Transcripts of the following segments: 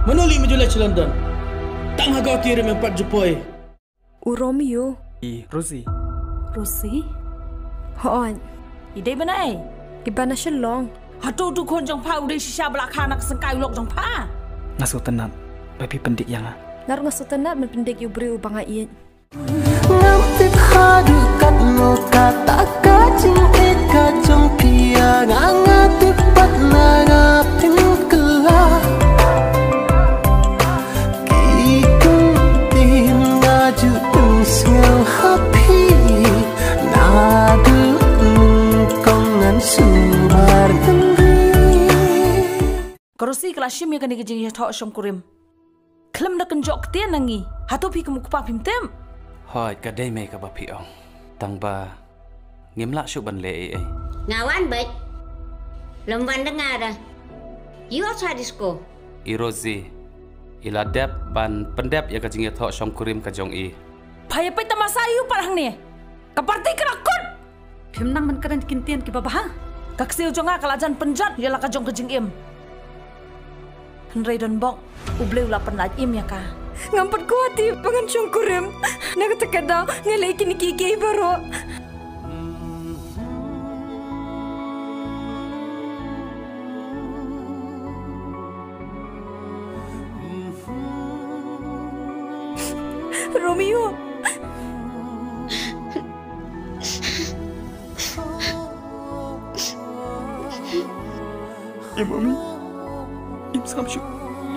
Manuli majulah ci London. Tak ngagaw tirim yang pat jupoi. Romeo. Rosie. Rosie? Hoon. Idai banai. Iba na siya long. Hatu tu kon jong pa udai shisha belakang nak sengkai ulok jong pa. Ngasu tenat. Babi pendik yang Nar nga sutanat man pendik yu beri ubang iyan. Ngamtit hadu kat lo kata kacing eka jong pia ngangatip pat nangapin kelah. Kikung tim ngaju ungsel hapi nadu nungkongan sumar nengri. Kerusi kelashim ya kani kejing ya thok shom kurim. Kelam nak kenjok tian nangi. Hatu pi kemu kupa pim tem. Hoi ka dai mai ka ba pi ong. Tang ba ngim la shu ban le ai. Ngawan bet. Lemban dengar dah. You also disco. I Rosie. Ila dep ban pendep ya ka jing ya thok shom kurim ka jong i. Paya pai tamasayu parang ni. Kaparti kerakut. Pim nang man keren kintian ki babah. Kaksiu jonga kalajan penjat ya la ka jong kejing im. Henry don bok. Ubleu la penlaj im ya ka. Ngampat kuati pangan syungkurim. Nagatakadaw ngalay kinikikay baro. Romeo. Mami. Im sam syu.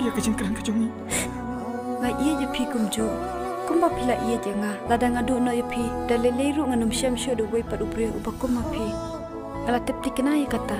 Iya kejing keren kejongi. Nga iya je pi kumju. Kumba pila iya je nga. Ladang adu no ya pi. Daleleru nganum syam syu do wei padu bre ubakum ma pi. Ala tepti kena ya kata.